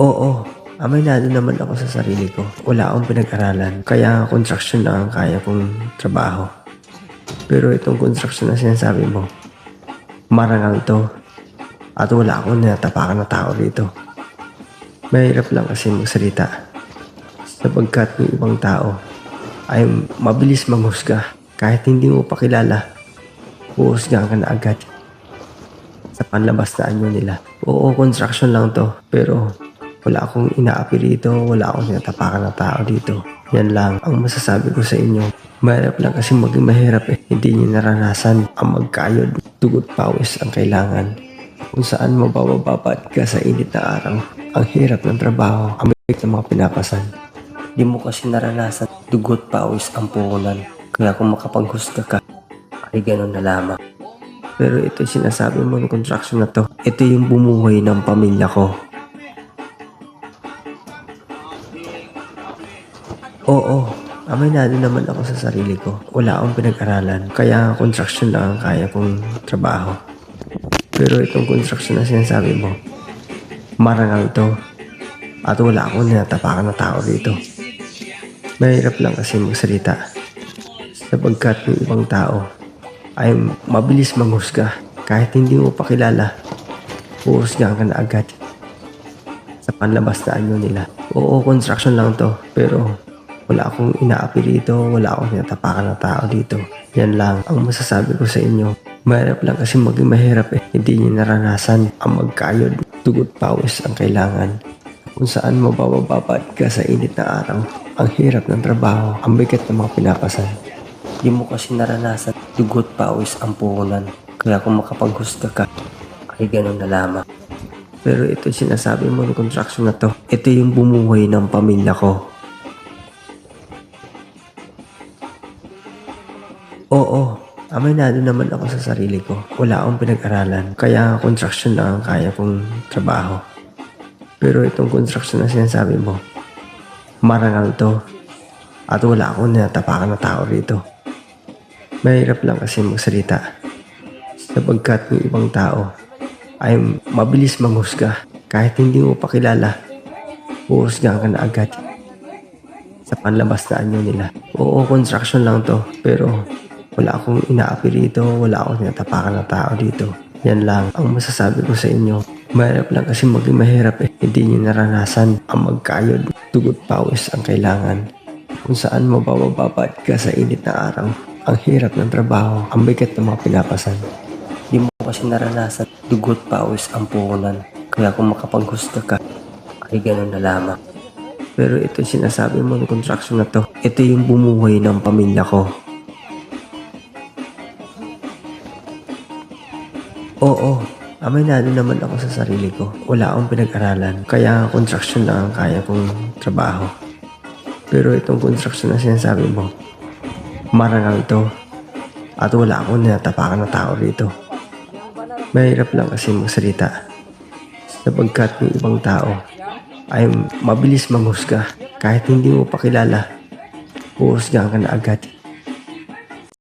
Oo, aminado naman ako sa sarili ko. Wala akong pinag-aralan, kaya construction lang ang kaya kong trabaho. Pero itong construction na sinasabi mo, marangal to at wala akong tinatapakan na tao dito. Mahirap lang kasi magsalita sapagkat yung ibang tao ay mabilis manghusga. Kahit hindi mo pa kilala, huhusgahan ka na agad sa panlabas na anyo nila. Oo, construction lang to, pero wala akong inaapi dito, wala akong tinatapakan na tao dito. Yan lang ang masasabi ko sa inyo. Mahirap lang kasi maging mahirap eh. Hindi niyo naranasan ang magkayod. Dugot pawis ang kailangan. Kung saan mabababad ka sa init na araw. Ang hirap ng trabaho, ang bigat ng mga pinapasan. Di mo kasi naranasan. Dugot pawis ang puhunan. Kaya kung makapanghusga ka, ay ganun na lamang. Pero ito yung sinasabi mo ng construction na to. Ito yung bumuhay ng pamilya ko. Oo, aminado naman ako sa sarili ko. Wala akong pinag-aralan, kaya construction lang ang kaya kong trabaho. Pero itong construction na sinasabi mo, marangal to at wala akong tinatapakan na tao dito. Mahirap lang kasi magsalita sapagkat yung ibang tao ay mabilis manghusga. Kahit hindi mo pa kilala, huhusgahan ka na agad sa panlabas na anyo nila. Oo, construction lang to, pero wala akong inaapi dito, wala akong tinatapakan na tao dito. Yan lang ang masasabi ko sa inyo. Mahirap lang kasi maging mahirap eh. Hindi niyo naranasan ang magkayod. Dugot pawis ang kailangan. Kung saan mabababad ka sa init na araw. Ang hirap ng trabaho, ang bigat ng mga pinapasan. Di mo kasi naranasan. Dugot pawis ang puhunan. Kaya kung makapanghusga ka, ay ganun na lamang. Pero ito sinasabi mo ng construction na to. Ito yung bumuhay ng pamilya ko. Oo, aminado naman ako sa sarili ko. Wala akong pinag-aralan, kaya construction lang ang kaya kong trabaho. Pero itong construction na sinasabi mo, marangal to at wala akong tinatapakan na tao rito. Mahirap lang kasi magsalita sapagkat yung ibang tao ay mabilis manghusga. Kahit hindi mo pa kilala, huhusgahan ka na agad sa panlabas na anyo nila. Oo, construction lang to, pero wala akong inaapi dito, wala akong tinatapakan na tao dito. Yan lang ang masasabi ko sa inyo. Mahirap lang kasi maging mahirap eh. Hindi niyo naranasan ang magkayod. Dugot pawis ang kailangan. Kung saan mabababad ka sa init na araw. Ang hirap ng trabaho, ang bigat ng mga pinapasan. Di mo kasi naranasan. Dugot pawis ang puhunan. Kaya kung makapanghusga ka, ay ganun na lamang. Pero ito sinasabi mo ng construction na to. Ito yung bumuhay ng pamilya ko. Oo, aminado naman ako sa sarili ko. Wala akong pinag-aralan, kaya construction lang ang kaya kong trabaho. Pero itong construction na sinasabi mo, marangal to at wala akong tinatapakan na tao rito. Mahirap lang kasi magsalita sapagkat yung ibang tao ay mabilis manghusga. Kahit hindi mo pa kilala, huhusgahan ka na agad